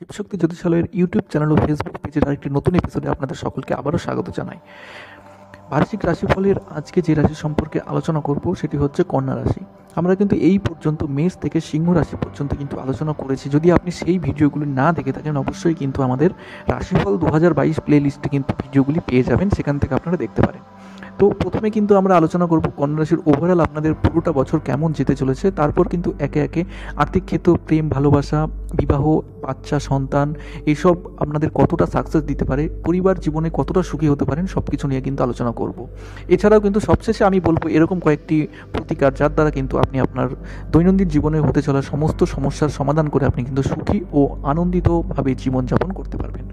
Shivshakti জ্যোতিষালয়ের YouTube channel ও Facebook পেজের আরেকটি নতুন এপিসোডে আপনাদের সকলকে আবারও স্বাগত জানাই। বার্ষিক রাশিফলের আজকে যে রাশি সম্পর্কে আলোচনা করব সেটি হচ্ছে কন্যা রাশি। আমরা কিন্তু এই পর্যন্ত মেষ থেকে সিংহ রাশি পর্যন্ত কিন্তু আলোচনা করেছি। যদি আপনি সেই ভিডিওগুলি না দেখে থাকেন অবশ্যই কিন্তু আমাদের রাশিফল 2022 প্লে লিস্টে কিন্তু ভিডিওগুলি পেয়ে যাবেন, সেখান থেকে আপনারা দেখতে পারেন। তো প্রথমে কিন্তু আমরা আলোচনা করব কন্যা রাশির ওভারঅল আপনাদের পুরোটা বছর কেমন যেতে চলেছে। তারপর কিন্তু একে একে আর্থিক ক্ষেত্র, প্রেম, ভালোবাসা, বিবাহ, বাচ্চা, সন্তান এইসব আপনাদের কতটা সাকসেস দিতে পারে, পরিবার জীবনে কতটা সুখী হতে পারেন, সব কিছু নিয়ে কিন্তু আলোচনা করব। এছাড়াও কিন্তু সবশেষে আমি বলবো এরকম কয়েকটি প্রতিকার যার দ্বারা কিন্তু আপনি আপনার দৈনন্দিন জীবনে হতে চলা সমস্ত সমস্যার সমাধান করে আপনি কিন্তু সুখী ও আনন্দিতভাবে জীবনযাপন করতে পারবেন।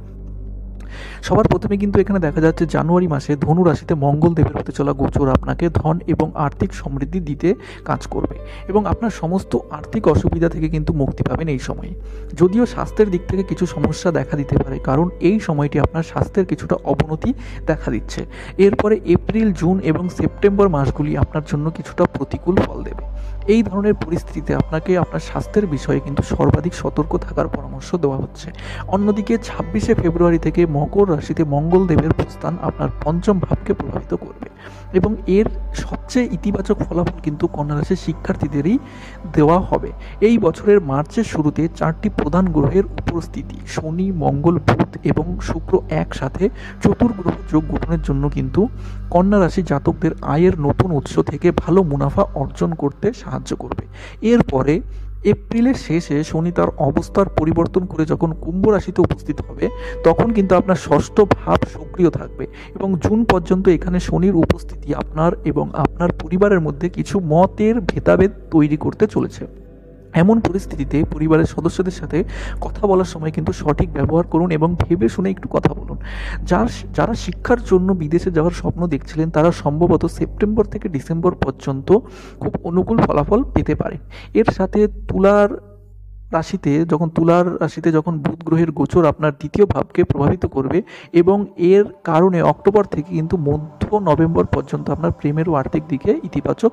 সবার প্রথমে কিন্তু এখানে দেখা যাচ্ছে জানুয়ারি মাসে ধনু রাশিতে মঙ্গল দেবের হতে চলা গোচর আপনাকে ধন এবং আর্থিক সমৃদ্ধি দিতে কাজ করবে এবং আপনার সমস্ত আর্থিক অসুবিধা থেকে কিন্তু মুক্তি পাবেন এই সময়ে। যদিও স্বাস্থ্যের দিক থেকে কিছু সমস্যা দেখা দিতে পারে, কারণ এই সময়টি আপনার স্বাস্থ্যের কিছুটা অবনতি দেখা দিচ্ছে। এরপরে এপ্রিল, জুন এবং সেপ্টেম্বর মাসগুলি আপনার জন্য কিছুটা প্রতিকূল ফল দেবে। এই ধরনের পরিস্থিতিতে আপনাকে আপনার স্বাস্থ্যের বিষয়ে কিন্তু সর্বাধিক সতর্ক থাকার পরামর্শ দেওয়া হচ্ছে। অন্যদিকে 26শে ফেব্রুয়ারি থেকে মকর রাশিতে মঙ্গল দেবের প্রস্থান আপনার পঞ্চম ভাবকে প্রভাবিত করবে এবং এর সবচেয়ে ইতিবাচক ফলাফল কিন্তু কন্যা রাশির শিক্ষার্থীদেরই দেওয়া হবে। এই বছরের মার্চের শুরুতে 4টি প্রধান গ্রহের উপস্থিতি শনি, মঙ্গল, বুধ এবং শুক্র একসাথে চতুর্গ্রহ যোগ গঠনের জন্য কিন্তু কন্যা রাশি জাতকদের আয়ের নতুন উৎস থেকে ভালো মুনাফা অর্জন করতে সাহায্য করবে। এরপরে এপ্রিলের শেষে শনি তার অবস্থার পরিবর্তন করে যখন কুম্ভ রাশিতে উপস্থিত হবে তখন কিন্তু আপনার ষষ্ঠ ভাব সক্রিয় থাকবে এবং জুন পর্যন্ত এখানে শনির উপস্থিতি আপনার এবং আপনার পরিবারের মধ্যে কিছু মতের ভেদাভেদ তৈরি করতে চলেছে। এমন পরিস্থিতিতে পরিবারের সদস্যদের সাথে কথা বলার সময় কিন্তু সঠিক ব্যবহার করুন এবং ভেবে শুনে একটু কথা বলুন। যারা শিক্ষার জন্য বিদেশে যাওয়ার স্বপ্ন দেখছিলেন তারা সম্ভবত সেপ্টেম্বর থেকে ডিসেম্বর পর্যন্ত খুব অনুকূল ফলাফল পেতে পারেন। এর সাথে তুলার রাশিতে যখন বুধ গ্রহের গোচর আপনার দ্বিতীয় ভাবকে প্রভাবিত করবে এবং এর কারণে অক্টোবর থেকে কিন্তু মধ্য নভেম্বর পর্যন্ত আপনার প্রেমের ও আর্থিক দিকে ইতিবাচক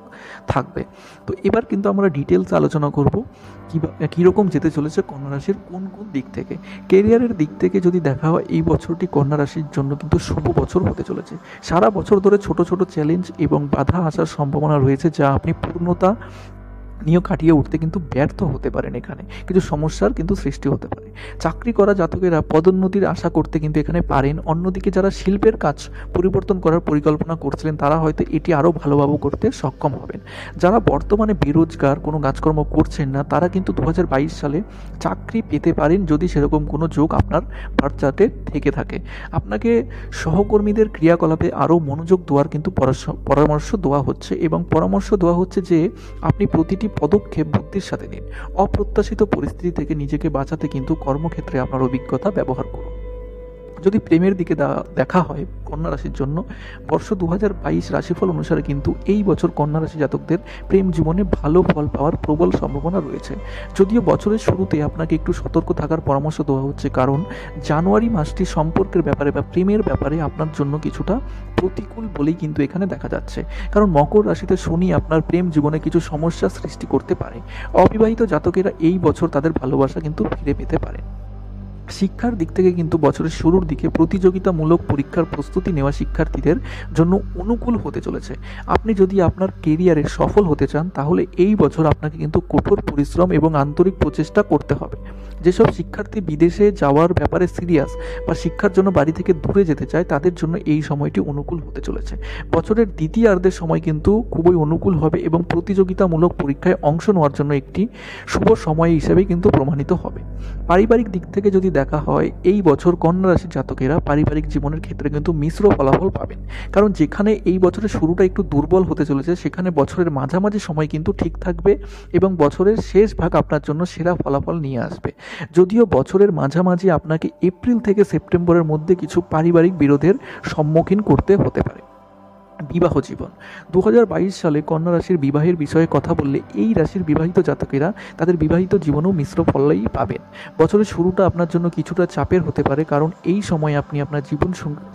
থাকবে। তো এবার কিন্তু আমরা ডিটেলস আলোচনা করব কীরকম যেতে চলেছে কন্যা রাশির কোন কোন দিক থেকে। কেরিয়ারের দিক থেকে যদি দেখা হয় এই বছরটি কন্যা রাশির জন্য কিন্তু শুভ বছর হতে চলেছে। সারা বছর ধরে ছোট ছোট চ্যালেঞ্জ এবং বাধা আসার সম্ভাবনা রয়েছে যা আপনি পূর্ণতা নিয়ে কাটিয়ে উঠতে কিন্তু ব্যর্থ হতে পারেন। এখানে কিছু সমস্যার কিন্তু সৃষ্টি হতে পারে। চাকরি করা জাতকেরা পদোন্নতির আশা করতে কিন্তু এখানে পারেন। অন্যদিকে যারা শিল্পের কাজ পরিবর্তন করার পরিকল্পনা করছিলেন তারা হয়তো এটি আরও ভালোভাবে করতে সক্ষম হবেন। যারা বর্তমানে বেরোজগার, কোনো কাজকর্ম করছেন না, তারা কিন্তু 2022 সালে চাকরি পেতে পারেন যদি সেরকম কোনো যোগ আপনার বার্থ চার্টে থেকে থাকে। আপনাকে সহকর্মীদের ক্রিয়াকলাপে আরও মনোযোগ দেওয়ার কিন্তু পরামর্শ দেওয়া হচ্ছে এবং পরামর্শ দেওয়া হচ্ছে যে আপনি প্রতিটি পদক্ষেপ বুদ্ধির সাথে নিন। অপ্রত্যাশিত পরিস্থিতি থেকে নিজেকে বাঁচাতে কিন্তু কর্মক্ষেত্রে আপনার অভিজ্ঞতা ব্যবহার করুন। যদি প্রেমের দিকে দেখা হয় কন্যা রাশির জন্য বর্ষ 2022 রাশিফল অনুসারে কিন্তু এই বছর কন্যা রাশি জাতকদের প্রেম জীবনে ভালো ফল পাওয়ার প্রবল সম্ভাবনা রয়েছে। যদিও বছরের শুরুতে আপনাকে একটু সতর্ক থাকার পরামর্শ দেওয়া হচ্ছে, কারণ জানুয়ারি মাসটি সম্পর্কের ব্যাপারে বা প্রেমের ব্যাপারে আপনার জন্য কিছুটা প্রতিকূল বলেই কিন্তু এখানে দেখা যাচ্ছে। কারণ মকর রাশিতে শনি আপনার প্রেম জীবনে কিছু সমস্যা সৃষ্টি করতে পারে। অবিবাহিত জাতকেরা এই বছর তাদের ভালোবাসা কিন্তু ফিরে পেতে পারে। শিক্ষার দিক থেকে কিন্তু বছরের শুরুর দিকে প্রতিযোগিতামূলক পরীক্ষার প্রস্তুতি নেওয়া শিক্ষার্থীদের জন্য অনুকূল হতে চলেছে। আপনি যদি আপনার কেরিয়ারে সফল হতে চান তাহলে এই বছর আপনাকে কিন্তু কঠোর পরিশ্রম এবং আন্তরিক প্রচেষ্টা করতে হবে। যেসব শিক্ষার্থী বিদেশে যাওয়ার ব্যাপারে সিরিয়াস বা শিক্ষার জন্য বাড়ি থেকে দূরে যেতে চায় তাদের জন্য এই সময়টি অনুকূল হতে চলেছে। বছরের দ্বিতীয়ার্ধের সময় কিন্তু খুবই অনুকূল হবে এবং প্রতিযোগিতামূলক পরীক্ষায় অংশ নেওয়ার জন্য একটি শুভ সময় হিসেবেই কিন্তু প্রমাণিত হবে। পারিবারিক দিক থেকে যদি দেখা হয় এই বছর কন্যা রাশির জাতকেরা পারিবারিক জীবনের ক্ষেত্রে কিন্তু মিশ্র ফলাফল পাবেন। কারণ যেখানে এই বছরের শুরুটা একটু দুর্বল হতে চলেছে সেখানে বছরের মাঝামাঝি সময় কিন্তু ঠিক থাকবে এবং বছরের শেষ ভাগ আপনার জন্য সেরা ফলাফল নিয়ে আসবে। যদিও বছরের মাঝামাঝি আপনাকে এপ্রিল থেকে সেপ্টেম্বরের মধ্যে কিছু পারিবারিক বিরোধের সম্মুখীন করতে হতে পারে। বিবাহ জীবন 2022 সালে কন্যা রাশির বিবাহের বিষয়ে কথা বললে এই রাশির বিবাহিত জাতকেরা তাদের বিবাহিত জীবনেও মিশ্র ফলই পাবেন। বছরের শুরুটা আপনার জন্য কিছুটা চাপের হতে পারে, কারণ এই সময় আপনি আপনার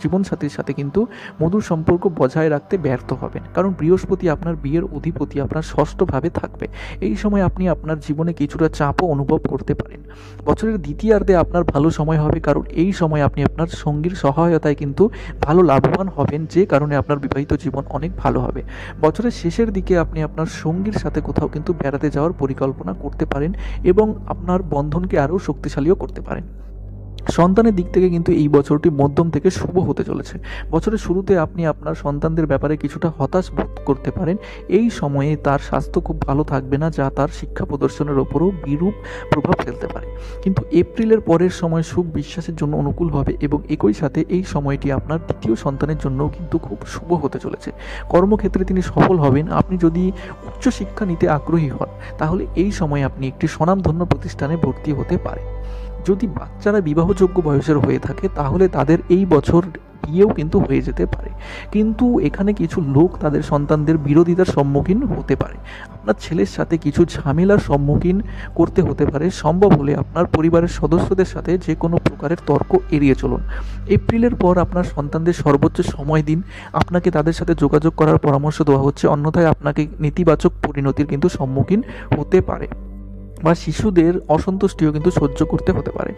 জীবনসাথীর সাথে কিন্তু মধুর সম্পর্ক বজায় রাখতে ব্যর্থ হবেন, কারণ বৃহস্পতি আপনার বিয়ের অধিপতি আপনার ষষ্ঠভাবে থাকবে। এই সময় আপনি আপনার জীবনে কিছুটা চাপও অনুভব করতে পারেন। বছরের দ্বিতীয়ার্ধে আপনার ভালো সময় হবে, কারণ এই সময় আপনি আপনার সঙ্গীর সহায়তায় কিন্তু ভালো লাভবান হবেন, যে কারণে আপনার বিবাহিত জীবন অনেক ভালো হবে। বছরের শেষের দিকে আপনি আপনার সঙ্গীর সাথে কোথাও কিন্তু বেড়াতে যাওয়ার পরিকল্পনা করতে পারেন এবং আপনার বন্ধনকে আরও শক্তিশালীও করতে পারেন। সন্তানের দিক থেকে কিন্তু এই বছরটি মধ্যম থেকে শুভ হতে চলেছে। বছরের শুরুতে আপনি আপনার সন্তানদের ব্যাপারে কিছুটা হতাশ বোধ করতে পারেন। এই সময়ে তার স্বাস্থ্য খুব ভালো থাকবে না, যা তার শিক্ষা প্রদর্শনের ওপরও বিরূপ প্রভাব ফেলতে পারে। কিন্তু এপ্রিলের পরের সময় সুখ বিশ্বাসের জন্য অনুকূল হবে এবং একই সাথে এই সময়টি আপনার দ্বিতীয় সন্তানের জন্যও কিন্তু খুব শুভ হতে চলেছে। কর্মক্ষেত্রে তিনি সফল হবেন। আপনি যদি উচ্চশিক্ষা নিতে আগ্রহী হন, তাহলে এই সময় আপনি একটি স্বনামধন্য প্রতিষ্ঠানে ভর্তি হতে পারেন। যদি বাচ্চারা বিবাহযোগ্য বয়সের হয়ে থাকে, তাহলে তাদের এই বছর বিয়েও কিন্তু হয়ে যেতে পারে, কিন্তু এখানে কিছু লোক তাদের সন্তানদের বিরোধিতার সম্মুখীন হতে পারে। আপনার ছেলের সাথে কিছু ঝামেলার সম্মুখীন করতে হতে পারে। সম্ভব হলে আপনার পরিবারের সদস্যদের সাথে যে কোনো প্রকারের তর্ক এড়িয়ে চলুন। এপ্রিলের পর আপনার সন্তানদের সর্বোচ্চ সময় দিন। আপনাকে তাদের সাথে যোগাযোগ করার পরামর্শ দেওয়া হচ্ছে, অন্যথায় আপনাকে নেতিবাচক পরিণতির কিন্তু সম্মুখীন হতে পারে বা শিশুদের অসন্তুষ্টিও কিন্তু সহ্য করতে হতে পারে।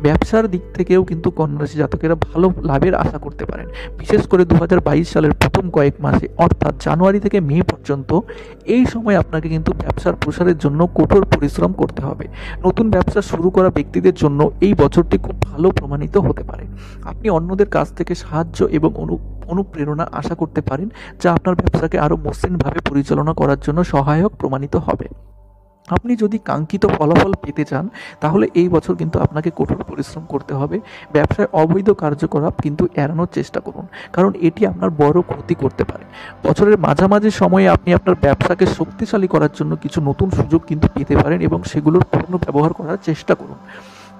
ব্যবসার দিক থেকেও কিন্তু কন্যা রাশি জাতকেরা ভালো লাভের আশা করতে পারেন। বিশেষ করে 2022 সালের প্রথম কয়েক মাসে, অর্থাৎ জানুয়ারি থেকে মে পর্যন্ত, এই সময় আপনাকে কিন্তু ব্যবসার প্রসারের জন্য কঠোর পরিশ্রম করতে হবে। নতুন ব্যবসা শুরু করা ব্যক্তিদের জন্য এই বছরটি খুব ভালো প্রমাণিত হতে পারে। আপনি অন্যদের কাছ থেকে সাহায্য এবং অনুপ্রেরণা আশা করতে পারেন, যা আপনার ব্যবসাকে আরও মসৃণভাবে পরিচালনা করার জন্য সহায়ক প্রমাণিত হবে। আপনি যদি কাঙ্ক্ষিত ফলাফল পেতে চান, তাহলে এই বছর কিন্তু আপনাকে কঠোর পরিশ্রম করতে হবে। ব্যবসায় অবৈধ কার্যকলাপ কিন্তু এড়ানোর চেষ্টা করুন, কারণ এটি আপনার বড় ক্ষতি করতে পারে। বছরের মাঝামাঝি সময়ে আপনি আপনার ব্যবসাকে শক্তিশালী করার জন্য কিছু নতুন সুযোগ কিন্তু পেতে পারেন এবং সেগুলোর পূর্ণ ব্যবহার করার চেষ্টা করুন।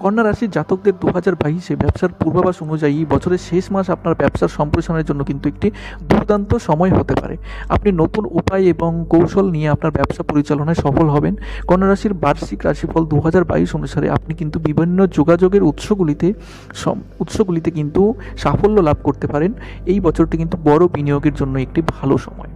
কন্যা রাশির জাতকদের 2022-এ ব্যবসার পূর্বাভাস অনুযায়ী বছরের শেষ মাস আপনার ব্যবসার সম্প্রসারণের জন্য কিন্তু একটি দুর্দান্ত সময় হতে পারে। আপনি নতুন উপায় এবং কৌশল নিয়ে আপনার ব্যবসা পরিচালনায় সফল হবেন। কন্যা রাশির বার্ষিক রাশিফল 2022 অনুসারে আপনি কিন্তু বিভিন্ন যোগাযোগের উৎসগুলিতে কিন্তু সাফল্য লাভ করতে পারেন। এই বছরটি কিন্তু বড় বিনিয়োগের জন্য একটি ভালো সময়।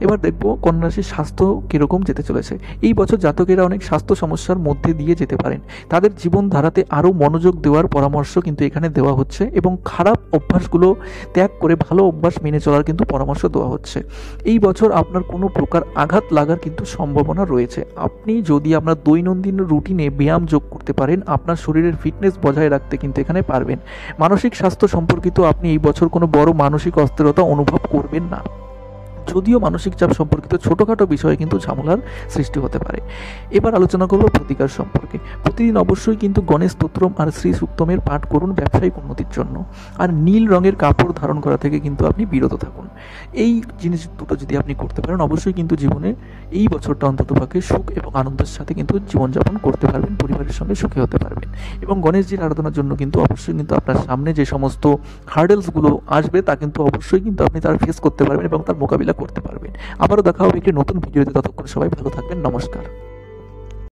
এবার দেখব কন্যা রাশির স্বাস্থ্য কীরকম যেতে চলেছে। এই বছর জাতকেরা অনেক স্বাস্থ্য সমস্যার মধ্যে দিয়ে যেতে পারেন। তাদের জীবনধারাতে আরও মনোযোগ দেওয়ার পরামর্শ কিন্তু এখানে দেওয়া হচ্ছে এবং খারাপ অভ্যাসগুলো ত্যাগ করে ভালো অভ্যাস মেনে চলার কিন্তু পরামর্শ দেওয়া হচ্ছে। এই বছর আপনার কোনো প্রকার আঘাত লাগার কিন্তু সম্ভাবনা রয়েছে। আপনি যদি আপনার দৈনন্দিন রুটিনে ব্যায়াম যোগ করতে পারেন, আপনার শরীরের ফিটনেস বজায় রাখতে কিন্তু এখানে পারবেন। মানসিক স্বাস্থ্য সম্পর্কিত আপনি এই বছর কোনো বড় মানসিক অস্থিরতা অনুভব করবেন না, যদিও মানসিক চাপ সম্পর্কিত ছোটোখাটো বিষয়ে কিন্তু ঝামেলার সৃষ্টি হতে পারে। এবার আলোচনা করব প্রতিকার সম্পর্কে। প্রতিদিন অবশ্যই কিন্তু গণেশ স্তোত্রম আর শ্রী সূক্তমের পাঠ করুন ব্যবসায়িক উন্নতির জন্য। আর নীল রঙের কাপড় ধারণ করা থেকে কিন্তু আপনি বিরত থাকুন। এই জিনিস দুটো যদি আপনি করতে পারেন, অবশ্যই কিন্তু জীবনে এই বছরটা অন্ততপক্ষে সুখ এবং আনন্দের সাথে কিন্তু জীবনযাপন করতে পারবেন, পরিবারের সঙ্গে সুখী হতে পারবেন। এবং গণেশজির আরাধনার জন্য কিন্তু অবশ্যই কিন্তু আপনার সামনে যে সমস্ত হার্ডেলসগুলো আসবে, তা কিন্তু অবশ্যই কিন্তু আপনি তার ফেস করতে পারবেন এবং তার মোকাবিলা করতে পারবেন। আবারও দেখা হবে একটি নতুন ভিডিওতে। ততক্ষণ সবাই ভালো থাকবেন। নমস্কার।